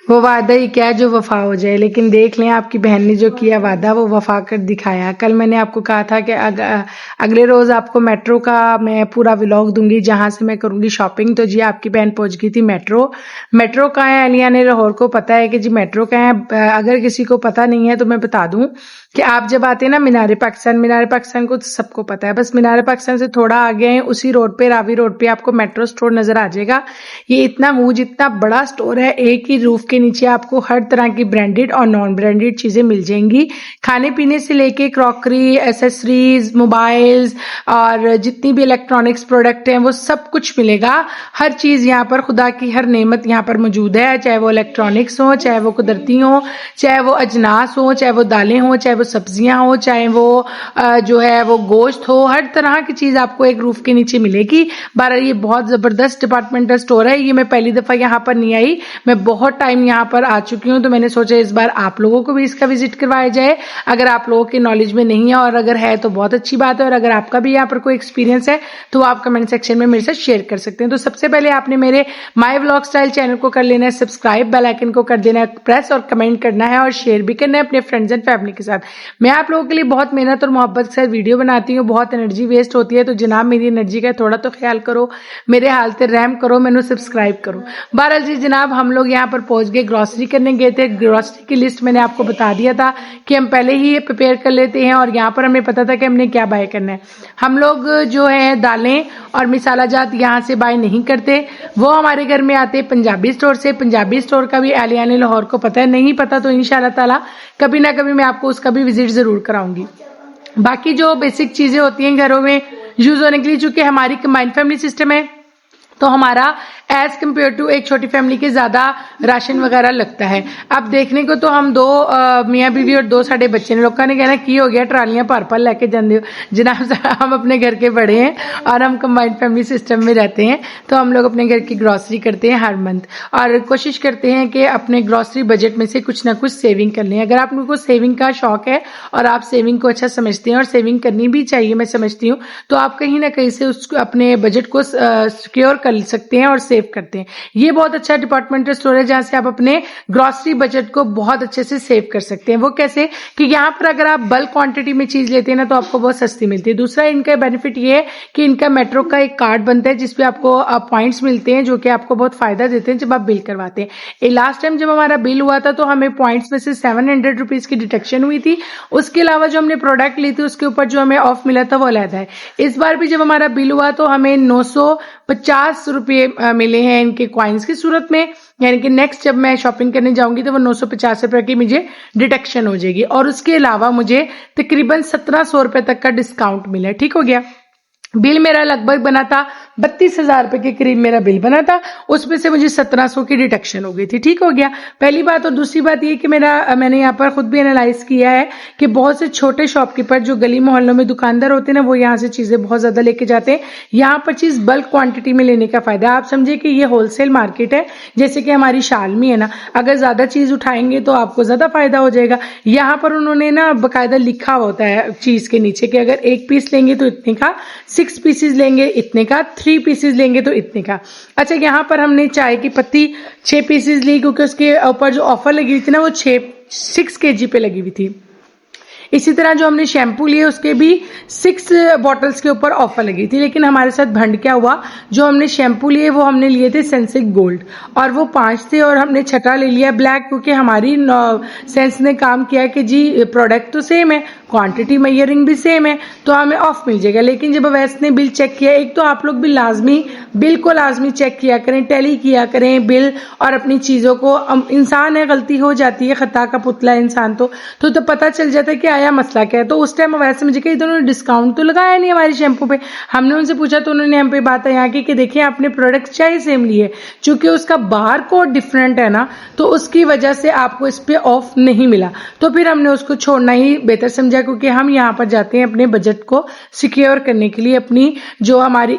वो वादा ही क्या जो वफा हो जाए। लेकिन देख लें आपकी बहन ने जो किया वादा वो वफा कर दिखाया। कल मैंने आपको कहा था कि अगले रोज आपको मेट्रो का मैं पूरा व्लॉग दूंगी जहां से मैं करूंगी शॉपिंग। तो जी आपकी बहन पहुंच गई थी मेट्रो। मेट्रो कहाँ है अलिया ने लाहौर को पता है कि जी मेट्रो कहाँ है। अगर किसी को पता नहीं है तो मैं बता दूं कि आप जब आते हैं ना मीनार पाकिस्तान को तो सबको पता है। बस मीनार पाकिस्तान से थोड़ा आगे हैं उसी रोड पे रावी रोड पे आपको मेट्रो स्टोर नजर आ जाएगा। ये इतना मूज इतना बड़ा स्टोर है। एक ही रूफ के नीचे आपको हर तरह की ब्रांडेड और नॉन ब्रांडेड चीजें मिल जाएंगी। खाने पीने से लेके क्रॉकरी एसेसरीज मोबाइल्स और जितनी भी इलेक्ट्रॉनिक्स प्रोडक्ट हैं वो सब कुछ मिलेगा। हर चीज यहाँ पर खुदा की हर नेमत यहाँ पर मौजूद है। चाहे वो इलेक्ट्रॉनिक्स हो चाहे वो कुदरती हो चाहे वो अजनास हो चाहे वो दालें हो चाहे वो सब्जियां हो चाहे वो जो है वो गोश्त हो। हर तरह की चीज आपको एक रूफ के नीचे मिलेगी। बारह ये बहुत जबरदस्त डिपार्टमेंटल स्टोर है। ये मैं पहली दफा यहाँ पर नहीं आई। मैं बहुत टाइम यहाँ पर आ चुकी हूँ तो मैंने सोचा इस बार आप लोगों को भी इसका विजिट करवाया जाए। अगर आप लोगों के नॉलेज में नहीं है और अगर है तो बहुत अच्छी बात है। और अगर आपका भी यहाँ पर कोई एक्सपीरियंस है तो आप कमेंट सेक्शन में मेरे साथ शेयर कर सकते हैं। तो सबसे पहले आपने मेरे माई व्लॉग स्टाइल चैनल को कर लेना है सब्सक्राइब, बेल आइकन को कर देना है प्रेस और कमेंट करना है और शेयर भी करना है अपने फ्रेंड्स एंड फैमिली के साथ। मैं आप लोगों के लिए बहुत मेहनत और मोहब्बत के साथ वीडियो बनाती हूँ। बहुत एनर्जी वेस्ट होती है तो जनाब मेरी एनर्जी का थोड़ा तो ख्याल करो, मेरे हाल से रहम करो, मैंने सब्सक्राइब करो। बहरहाल जी जनाब हम लोग यहाँ पर पहुंच गए, ग्रोसरी करने गए थे। ग्रोसरी की लिस्ट मैंने आपको बता दिया था कि हम पहले ही प्रिपेयर कर लेते हैं और यहाँ पर हमें पता था कि हमने क्या बाय करना है। हम लोग जो है दालें और मिसाला जात यहाँ से बाय नहीं करते, वो हमारे घर में आते पंजाबी स्टोर से। पंजाबी स्टोर का भी आलिया ने लाहौर को पता है, नहीं पता तो इंशाल्लाह ताला कभी ना कभी मैं आपको उसका भी विजिट जरूर कराऊंगी। बाकी जो बेसिक चीजें होती हैं घरों में यूज होने के लिए, चूंकि हमारी कंबाइंड फैमिली सिस्टम है तो हमारा एज कम्पेयर टू एक छोटी फैमिली के ज्यादा राशन वगैरह लगता है। अब देखने को तो हम दो मियाँ बीवी और दो साढ़े बच्चे ने लोगों ने कहना की हो गया ट्रालियां भर भर लेके जाते हो। जनाब हम अपने घर के बड़े हैं और हम कंबाइंड फैमिली सिस्टम में रहते हैं तो हम लोग अपने घर की ग्रोसरी करते हैं हर मंथ और कोशिश करते हैं कि अपने ग्रोसरी बजट में से कुछ ना कुछ सेविंग कर लें। अगर आप लोगों को सेविंग का शौक है और आप सेविंग को अच्छा समझते हैं और सेविंग करनी भी चाहिए मैं समझती हूँ, तो आप कहीं ना कहीं से उसको अपने बजट को सिक्योर कर सकते हैं और सेव करते हैं। ये बहुत अच्छा डिपार्टमेंटल स्टोर है जहां से आप अपने ग्रोसरी बजट को बहुत अच्छे से सेव कर सकते हैं। वो कैसे कि यहाँ पर अगर आप बल्क क्वांटिटी में चीज लेते हैं ना तो आपको बहुत सस्ती मिलती है। दूसरा इनका बेनिफिट ये है कि इनका मेट्रो का एक कार्ड बनता है जिसपे आपको पॉइंट्स मिलते हैं जो कि आपको बहुत फायदा देते हैं जब आप बिल करवाते हैं। लास्ट टाइम जब हमारा बिल हुआ था तो हमें पॉइंट्स में से 700 रुपीज की डिडक्शन हुई थी। उसके अलावा जो हमने प्रोडक्ट ली थी उसके ऊपर जो हमें ऑफ मिला था वो अलग है। इस बार भी जब हमारा बिल हुआ तो हमें 950 रुपये मिले हैं इनके कॉइन्स की सूरत में। यानी कि नेक्स्ट जब मैं शॉपिंग करने जाऊंगी तो वो 950 रुपए की मुझे डिडक्शन हो जाएगी और उसके अलावा मुझे तकरीबन 1700 रुपए तक का डिस्काउंट मिला। ठीक हो गया। बिल मेरा लगभग बना था 32,000 रुपए के करीब मेरा बिल बना था, उसमें से मुझे 1700 की डिडक्शन हो गई थी। ठीक हो गया पहली बात। और दूसरी बात ये कि मैंने यहाँ पर खुद भी एनालाइज किया है कि बहुत से छोटे शॉपकीपर जो गली मोहल्लों में दुकानदार होते हैं ना वो यहाँ से चीजें बहुत ज्यादा लेके जाते हैं। यहाँ पर चीज बल्क क्वांटिटी में लेने का फायदा है। आप समझे कि ये होलसेल मार्केट है जैसे कि हमारी शालमी है ना, अगर ज्यादा चीज उठाएंगे तो आपको ज्यादा फायदा हो जाएगा। यहाँ पर उन्होंने ना बाकायदा लिखा होता है चीज के नीचे कि अगर एक पीस लेंगे तो इतने का, 6 पीसेस लेंगे इतने का, 3 पीसेस लेंगे तो इतने का। अच्छा यहाँ पर हमने चाय की पत्ती 6 पीसेस ली क्योंकि उसके ऊपर जो ऑफर लगी हुई थी ना वो 6 kg पे लगी हुई थी। इसी तरह जो हमने शैम्पू लिए उसके भी 6 बॉटल्स के ऊपर ऑफर लगी थी। लेकिन हमारे साथ भंड क्या हुआ, जो हमने शैम्पू लिए वो हमने लिए थे सेंसिक गोल्ड और वो 5 थे और हमने छठा ले लिया ब्लैक क्योंकि हमारी सेंस ने काम किया कि जी प्रोडक्ट तो सेम है, क्वांटिटी मेजरिंग भी सेम है तो हमें ऑफ मिल जाएगा। लेकिन जब वैस ने बिल चेक किया, एक तो आप लोग भी बिल को लाजमी चेक किया करें, टैली किया करें बिल और अपनी चीजों को। इंसान है गलती हो जाती है, खता का पुतला इंसान तो पता चल जाता है कि आया मसला क्या है। तो उस टाइम वैसे मुझे कही इन्होंने डिस्काउंट तो लगाया नहीं हमारी शैम्पू पे। हमने उनसे पूछा तो उन्होंने हम पे बात यहाँ की कि देखिए आपने प्रोडक्ट चाहे सेम लिए, चूंकि उसका बार कोड डिफरेंट है ना तो उसकी वजह से आपको इस पे ऑफ नहीं मिला। तो फिर हमने उसको छोड़ना ही बेहतर समझा क्योंकि हम यहाँ पर जाते हैं अपने बजट को सिक्योर करने के लिए, अपनी जो हमारी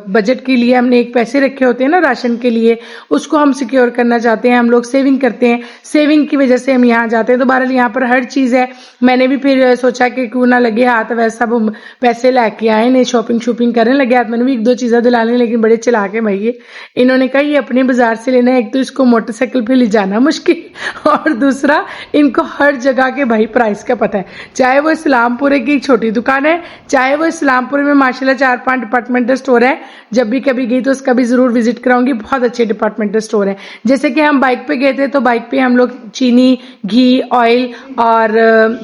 बजट के लिए हमने एक पैसे रखे होते हैं ना राशन के लिए, उसको हम सिक्योर करना चाहते हैं। हम लोग सेविंग करते हैं, सेविंग की वजह से हम यहाँ जाते हैं। तो बहरहाल यहाँ पर हर चीज़ है। मैंने भी फिर सोचा कि क्यों ना लगे हाथ, वैसा वो पैसे लेके आए नहीं, शॉपिंग करने लगे हाथ। मैंने भी एक दो चीज़ें दिलाने, लेकिन बड़े चला के भाई इन्होंने कहा ये अपने बाजार से लेना है, एक तो इसको मोटरसाइकिल पे ले जाना मुश्किल, और दूसरा इनको हर जगह के भाई प्राइस का पता है। चाहे वो इस्लामपुरे की छोटी दुकान है, चाहे वो इस्लामपुर में माशाल्लाह 4-5 डिपार्टमेंटल स्टोर है। जब भी कभी गई तो उसका भी जरूर विजिट कराऊंगी, बहुत अच्छे डिपार्टमेंटल स्टोर है। जैसे कि हम बाइक पे गए थे तो बाइक पे हम लोग चीनी, घी, ऑयल और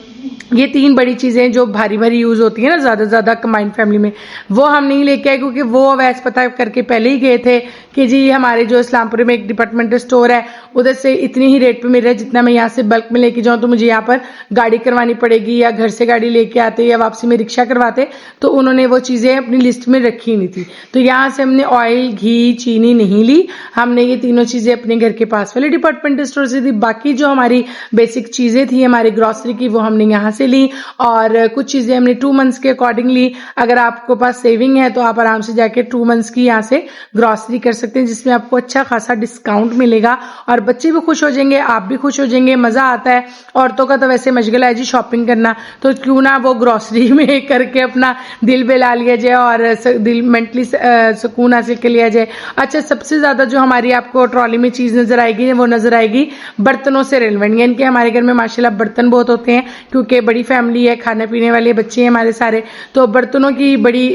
ये 3 बड़ी चीजें जो भारी भारी यूज होती है ना ज्यादा कंबाइंड फैमिली में, वो हम नहीं लेके आए, क्योंकि वो वैसे पता करके पहले ही गए थे कि जी हमारे जो इस्लामपुर में एक डिपार्टमेंटल स्टोर है उधर से इतनी ही रेट पे मिल रहा है, जितना मैं यहाँ से बल्क में लेके जाऊँ तो मुझे यहाँ पर गाड़ी करवानी पड़ेगी, या घर से गाड़ी लेके आते या वापसी में रिक्शा करवाते। तो उन्होंने वो चीजें अपनी लिस्ट में रखी नहीं थी, तो यहाँ से हमने ऑयल, घी, चीनी नहीं ली। हमने ये तीनों चीजें अपने घर के पास वाले डिपार्टमेंटल स्टोर से थी। बाकी जो हमारी बेसिक चीजें थी हमारी ग्रोसरी की, वो हमने यहाँ से ली, और कुछ चीजें हमने 2 मंथ्स के अकॉर्डिंग ली। अगर आपको पास सेविंग है तो आप आराम से जाके 2 मंथ्स की यहाँ से ग्रोसरी कर सकते हैं, जिसमें आपको अच्छा खासा डिस्काउंट मिलेगा, और बच्चे भी खुश हो जाएंगे, आप भी खुश हो जाएंगे। मजा आता है। औरतों का तो वैसे मशगला है जी शॉपिंग करना, तो क्यों ना वो ग्रोसरी में करके अपना दिल बहला लिया जाए और दिल मेंटली सुकून हासिल कर लिया जाए। अच्छा, सबसे ज्यादा जो हमारी आपको ट्रॉली में चीज नजर आएगी वो नजर आएगी बर्तनों से रिलेवेंट, यानी कि हमारे घर में माशाल्लाह बर्तन बहुत होते हैं, क्योंकि बड़ी फैमिली है, खाने पीने वाले बच्चे हैं हमारे सारे, तो बर्तनों की बड़ी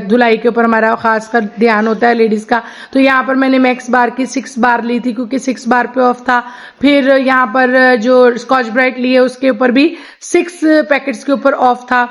धुलाई के ऊपर हमारा खासकर ध्यान होता है लेडीज का। तो यहाँ पर मैंने मैक्स बार की 6 बार ली थी, क्योंकि 6 बार पे ऑफ था। फिर यहाँ पर जो स्कॉच ब्राइट लिए उसके ऊपर भी 6 पैकेट्स के ऊपर ऑफ था,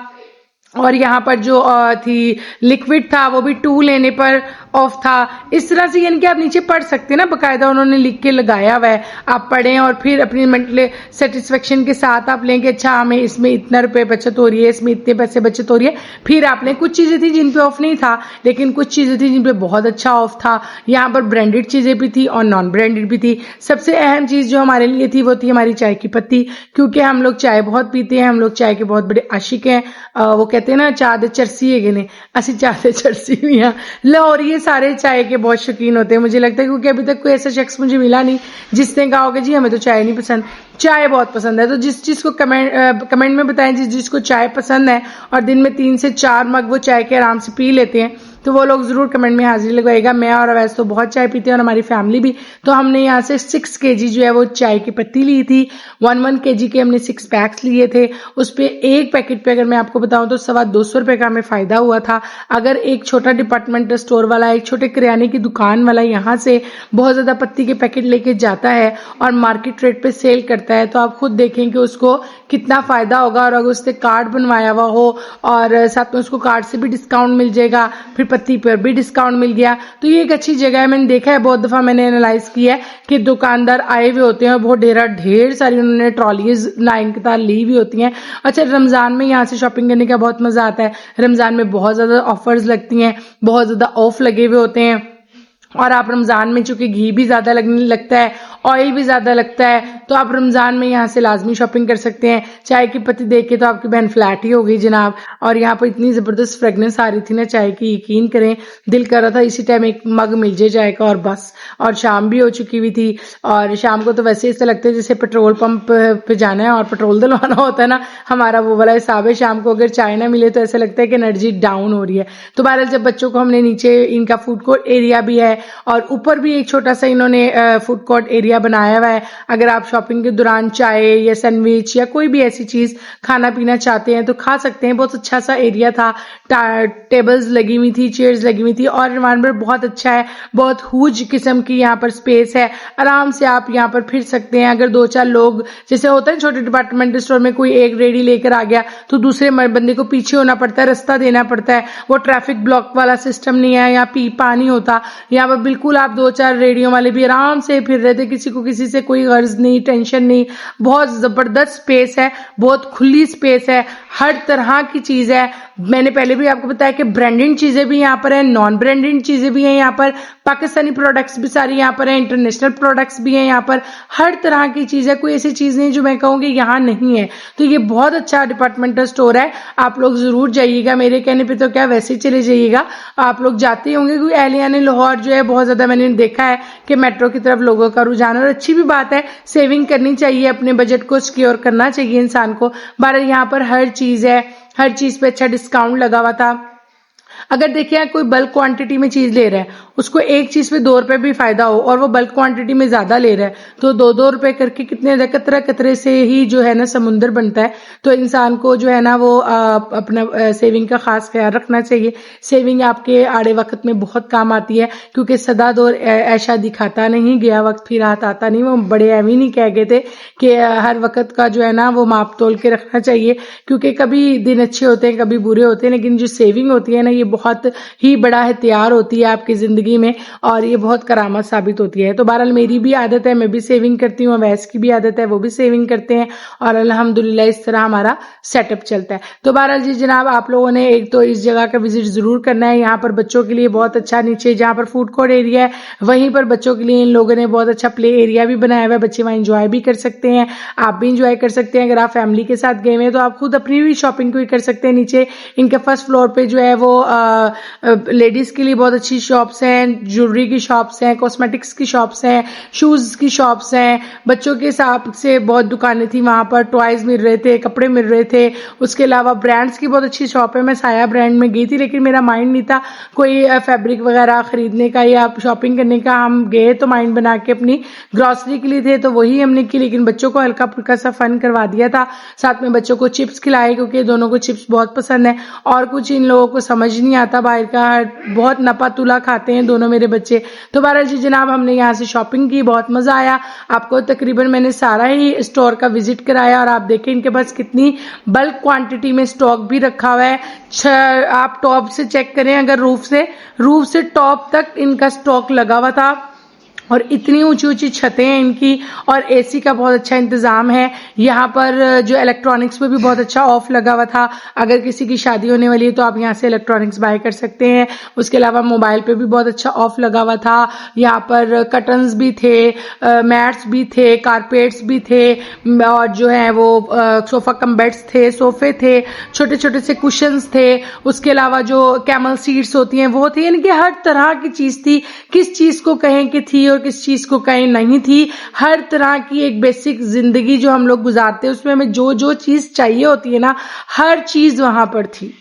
और यहाँ पर जो थी लिक्विड था वो भी 2 लेने पर ऑफ था। इस तरह से यानी कि आप नीचे पढ़ सकते हैं ना, बकायदा उन्होंने लिख के लगाया हुआ है, आप पढ़ें और फिर अपनी मेंटल सेटिस्फेक्शन के साथ आप लें कि अच्छा हमें इसमें इतना रुपए बचत हो रही है, इसमें इतने पैसे बचत हो रही है। फिर आपने कुछ चीजें थी जिन पे ऑफ नहीं था, लेकिन कुछ चीजें थी जिन पे बहुत अच्छा ऑफ था। यहाँ पर ब्रांडेड चीजें भी थी और नॉन ब्रांडेड भी थी। सबसे अहम चीज जो हमारे लिए थी वो थी हमारी चाय की पत्ती, क्योंकि हम लोग चाय बहुत पीते हैं, हम लोग चाय के बहुत बड़े आशिक हैं। वो कहते हैं ना चाह दे चरसी है ने, असि चाह दे चरसी भी हाँ लाहौर, ये सारे चाय के बहुत शौकीन होते हैं मुझे लगता है, क्योंकि अभी तक कोई ऐसा शख्स मुझे मिला नहीं जिसने कहा होगा जी हमें तो चाय नहीं पसंद, चाय बहुत पसंद है। तो जिस चीज को कमेंट में बताएं जिसको चाय पसंद है और दिन में 3 से 4 मग वो चाय के आराम से पी लेते हैं, तो वो लोग जरूर कमेंट में हाजिरी लगवाएगा। मैं और अवैस तो बहुत चाय पीते हैं और हमारी फैमिली भी, तो हमने यहाँ से 6 kg जो है वो चाय की पत्ती ली थी। 1 kg के हमने 6 पैक्स लिए थे। उस पे एक पैकेट पे अगर मैं आपको बताऊं तो 250 रुपए का हमें फायदा हुआ था। अगर एक छोटा डिपार्टमेंटल स्टोर वाला, एक छोटे किराने की दुकान वाला यहाँ से बहुत ज्यादा पत्ती के पैकेट लेके जाता है और मार्केट रेट पे सेल करता है, तो आप खुद देखें कि उसको कितना फायदा होगा। और अगर उसने कार्ड बनवाया हुआ हो और साथ में उसको कार्ड से भी डिस्काउंट मिल जाएगा, फिर पत्ती पर भी डिस्काउंट मिल गया, तो ये एक अच्छी जगह है। मैंने देखा है, बहुत दफा मैंने एनालाइज किया है कि दुकानदार आए हुए होते हैं, बहुत ढेर सारी उन्होंने ट्रॉलीज लाइन के तार ली हुई होती हैं। अच्छा, रमजान में यहाँ से शॉपिंग करने का बहुत मजा आता है। रमजान में बहुत ज्यादा ऑफर्स लगती हैं, बहुत ज्यादा ऑफ लगे हुए होते हैं, और आप रमजान में चूंकि घी भी ज्यादा लगने लगता है, ऑयल भी ज्यादा लगता है, तो आप रमजान में यहाँ से लाजमी शॉपिंग कर सकते हैं। चाय की पत्ती देख के तो आपकी बहन फ्लैट ही हो गई जनाब। और यहाँ पर इतनी जबरदस्त फ्रेगनेंस आ रही थी ना चाय की, यकीन करें दिल कर रहा था इसी टाइम एक मग मिल जाए चाय का और बस। और शाम भी हो चुकी हुई थी, और शाम को तो वैसे ऐसा लगता है जैसे पेट्रोल पंप पे जाना है और पेट्रोल डलवाना होता है ना, हमारा वो वाला हिसाब है। शाम को अगर चाय ना मिले तो ऐसा लगता है कि एनर्जी डाउन हो रही है। तो बहरहाल जब बच्चों को हमने नीचे, इनका फूड कोर्ट एरिया भी है और ऊपर भी एक छोटा सा इन्होंने फूड कोर्ट एरिया बनाया हुआ है। अगर आप शॉपिंग के दौरान चाय या सैंडविच या कोई भी ऐसी चीज खाना पीना चाहते हैं तो खा सकते हैं। बहुत अच्छा सा एरिया था, टेबल्स लगी हुई थी, चेयर्स लगी हुई थी, और एनवायरनमेंट बहुत अच्छा है, बहुत हुज किस्म की यहाँ पर स्पेस है। आराम से आप यहाँ पर फिर सकते हैं। अगर 2-4 लोग, जैसे होता है छोटे डिपार्टमेंटल स्टोर में कोई एक रेडी लेकर आ गया तो दूसरे बंदे को पीछे होना पड़ता है, रास्ता देना पड़ता है। वो ट्रैफिक ब्लॉक वाला सिस्टम नहीं है, यहाँ पानी होता। यहाँ पर बिल्कुल आप 2-4 रेडियो वाले भी आराम से फिर रहे थे, किसी को किसी से कोई गर्ज नहीं, टेंशन नहीं। बहुत जबरदस्त स्पेस है, बहुत खुली स्पेस है, हर तरह की चीज है। मैंने पहले भी आपको बताया कि ब्रांडेड चीजें भी यहाँ पर है, नॉन ब्रांडेड चीजें भी हैं यहाँ पर। पाकिस्तानी प्रोडक्ट्स भी सारी यहाँ पर है, इंटरनेशनल प्रोडक्ट्स भी हैं यहाँ पर, हर तरह की चीज है, कोई ऐसी चीज नहीं जो मैं कहूँगी यहाँ नहीं है। तो ये बहुत अच्छा डिपार्टमेंटल स्टोर है, आप लोग जरूर जाइएगा, मेरे कहने पे तो क्या वैसे ही चले जाइएगा, आप लोग जाते होंगे क्योंकि एहलियाने लाहौर जो है बहुत ज्यादा मैंने देखा है कि मेट्रो की तरफ लोगों का रुझान, और अच्छी भी बात है, सेविंग करनी चाहिए, अपने बजट को सिक्योर करना चाहिए इंसान को। बाहर यहाँ पर हर चीज है, हर चीज पे अच्छा डिस्काउंट लगा हुआ था। अगर देखिए कोई बल्क क्वांटिटी में चीज ले रहा है, उसको एक चीज पे 2 रुपए भी फायदा हो और वो बल्क क्वांटिटी में ज्यादा ले रहा है, तो 2-2 रुपए करके कितने कतरा कतरे से ही जो है ना समुंदर बनता है। तो इंसान को जो है ना वो अपना सेविंग का खास ख्याल रखना चाहिए। सेविंग आपके आड़े वक्त में बहुत काम आती है, क्योंकि सदा दौर ऐसा दिखाता नहीं, गया वक्त फिर हाथ आता नहीं। वो बड़े एमी नहीं कह गए थे कि हर वक्त का जो है ना वो माप तोल के रखना चाहिए, क्योंकि कभी दिन अच्छे होते हैं, कभी बुरे होते हैं, लेकिन जो सेविंग होती है ना ये बहुत ही बड़ा हथियार होती है आपकी जिंदगी में, और ये बहुत करामत साबित होती है। तो बहरहाल मेरी भी आदत है, मैं भी सेविंग करती हूँ, वैस की भी आदत है, वो भी सेविंग करते हैं, और अल्हम्दुलिल्लाह इस तरह हमारा सेटअप चलता है। तो बहरहाल जी जनाब, आप लोगों ने एक तो इस जगह का विजिट जरूर करना है। यहाँ पर बच्चों के लिए बहुत अच्छा, नीचे जहाँ पर फूड कोर्ट एरिया है वहीं पर बच्चों के लिए इन लोगों ने बहुत अच्छा प्ले एरिया भी बनाया हुआ है, बच्चे वहाँ इंजॉय भी कर सकते हैं, आप भी इंजॉय कर सकते हैं। अगर आप फैमिली के साथ गए हुए तो आप खुद अपनी भी शॉपिंग कोई कर सकते हैं। नीचे इनके फर्स्ट फ्लोर पे जो है वो लेडीज के लिए बहुत अच्छी शॉप्स हैं, ज्वेलरी की शॉप्स हैं, कॉस्मेटिक्स की शॉप्स हैं, शूज की शॉप्स हैं, बच्चों के हिसाब से बहुत दुकानें थी, वहां पर टॉयज मिल रहे थे, कपड़े मिल रहे थे। उसके अलावा ब्रांड्स की बहुत अच्छी शॉप है। मैं साया ब्रांड में गई थी, लेकिन मेरा माइंड नहीं था कोई फैब्रिक वगैरह खरीदने का या शॉपिंग करने का। हम गए तो माइंड बना के अपनी ग्रॉसरी के लिए थे तो वही हमने की, लेकिन बच्चों को हल्का फुल्का सा फन करवा दिया था। साथ में बच्चों को चिप्स खिलाए, क्योंकि दोनों को चिप्स बहुत पसंद है, और कुछ इन लोगों को समझ नहीं आता बाहर का, बहुत नपा तुला खाते हैं दोनों मेरे बच्चे। तो बहरहाल जी जनाब, हमने यहाँ से शॉपिंग की, बहुत मजा आया। आपको तकरीबन मैंने सारा ही स्टोर का विजिट कराया, और आप देखें इनके पास कितनी बल्क क्वांटिटी में स्टॉक भी रखा हुआ है। आप टॉप से चेक करें, अगर रूफ से टॉप तक इनका स्टॉक लगा हुआ था, और इतनी ऊंची ऊंची छतें हैं इनकी, और एसी का बहुत अच्छा इंतजाम है। यहाँ पर जो इलेक्ट्रॉनिक्स पे भी बहुत अच्छा ऑफ लगा हुआ था, अगर किसी की शादी होने वाली है तो आप यहाँ से इलेक्ट्रॉनिक्स बाय कर सकते हैं। उसके अलावा मोबाइल पे भी बहुत अच्छा ऑफ लगा हुआ था। यहाँ पर कर्टन्स भी थे, मैट्स भी थे, कारपेट्स भी थे, और जो है वो सोफा कम बेड्स थे, सोफे थे, छोटे छोटे से कुशंस थे। उसके अलावा जो कैमल सीट्स होती हैं वो थी, यानी कि हर तरह की चीज थी। किस चीज को कहें कि थी और किस चीज को कहीं नहीं थी, हर तरह की एक बेसिक जिंदगी जो हम लोग गुजारते हैं उसमें हमें जो जो चीज चाहिए होती है ना, हर चीज वहां पर थी।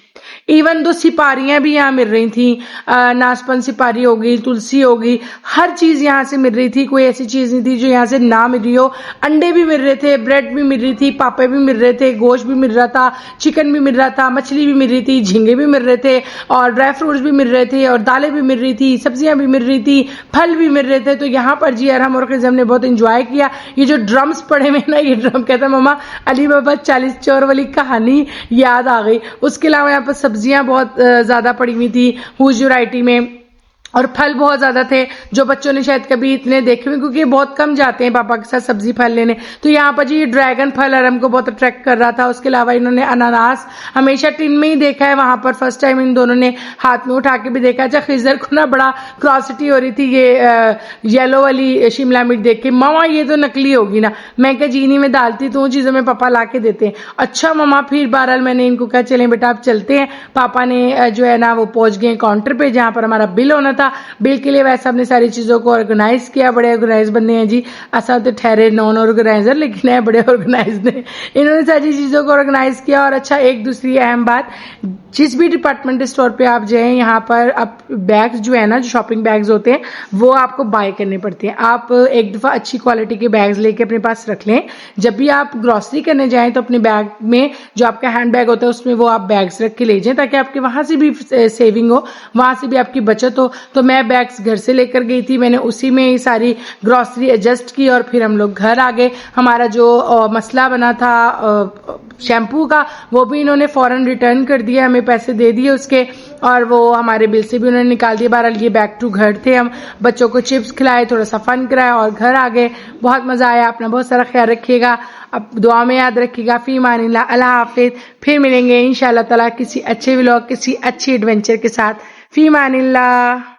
इवन दो सिपारियां भी यहाँ मिल रही थी, नाशपन सिपारी होगी, तुलसी होगी, हर चीज यहाँ से मिल रही थी। कोई ऐसी चीज नहीं थी जो यहाँ से ना मिल रही हो। अंडे भी मिल रहे थे, ब्रेड भी मिल रही थी, पापे भी मिल रहे थे, गोश्त भी मिल रहा था, चिकन भी मिल रहा था, मछली भी मिल रही थी, झींगे भी मिल रहे थे, और ड्राई फ्रूट्स भी मिल रहे थे, और दालें भी मिल रही थी, सब्जियां भी मिल रही थी, फल भी मिल रहे थे। तो यहाँ पर जी अरहम और खिज़म ने बहुत इंजॉय किया। ये जो ड्रम्स पड़े हुए ना, ये ड्रम कहता मामा अली बाबा 40 चोर वाली कहानी याद आ गई। उसके अलावा यहाँ पर सब्जियां बहुत ज्यादा पड़ी हुई थी, हुज वैरायटी में, और फल बहुत ज्यादा थे जो बच्चों ने शायद कभी इतने देखे हुए, क्योंकि बहुत कम जाते हैं पापा के साथ सब्जी फल लेने। तो यहाँ पर जी ड्रैगन फल अरम को बहुत अट्रैक्ट कर रहा था। उसके अलावा इन्होंने अनानास हमेशा टिन में ही देखा है, वहां पर फर्स्ट टाइम इन दोनों ने हाथ में उठा के भी देखा। अच्छा, खिजर को ना बड़ा क्रॉसिटी हो रही थी ये येलो वाली शिमला मिर्च देख के, मामा ये तो नकली होगी ना। मैं क्या जीनी में डालती तो चीजों में पापा ला के देते हैं। अच्छा मामा, फिर बहरहाल मैंने इनको कहा चलें बेटा आप चलते हैं। पापा ने जो है ना वो पहुंच गए काउंटर पे जहां पर हमारा बिल होना था। बिल के लिए वैसे हमने सारी चीजों को ऑर्गेनाइज किया, बड़े ऑर्गेनाइज बंदे हैं जी। असल तो ठहरे नॉन ऑर्गेनाइजर, लेकिन है बड़े ऑर्गेनाइज ने। इन्होंने सारी चीजों को ऑर्गेनाइज किया। और अच्छा, एक दूसरी अहम बात, जिस भी डिपार्टमेंट स्टोर पे आप जाएं, यहाँ पर आप बैग्स जो है ना, जो शॉपिंग बैग्स होते हैं वो आपको बाय करने पड़ते हैं। आप एक दफा अच्छी क्वालिटी के बैग्स लेके अपने पास रख लें। जब भी आप ग्रोसरी करने जाएं तो अपने बैग में जो आपका हैंड बैग होता है उसमें वो आप बैग्स रख के ले जाएं, ताकि आपके वहां से भी सेविंग हो, वहां से भी आपकी बचत हो। तो मैं बैग्स घर से लेकर गई थी, मैंने उसी में ही सारी ग्रोसरी एडजस्ट की, और फिर हम लोग घर आ गए। हमारा जो मसला बना था शैम्पू का, वो भी इन्होंने फौरन रिटर्न कर दिया, हमें पैसे दे दिए उसके, और वो हमारे बिल से भी उन्होंने निकाल दिया। बहरहाल ये बैक टू घर थे। हम बच्चों को चिप्स खिलाए, थोड़ा सा फन कराया और घर आ गए। बहुत मजा आया। अपना बहुत सारा ख्याल रखिएगा, अब दुआ में याद रखिएगा। फी मानिल्लाह, अल्लाह हाफिज। फिर मिलेंगे इंशाअल्लाह ताला किसी अच्छे व्लॉग, किसी अच्छी एडवेंचर के साथ। फी मानिल्लाह।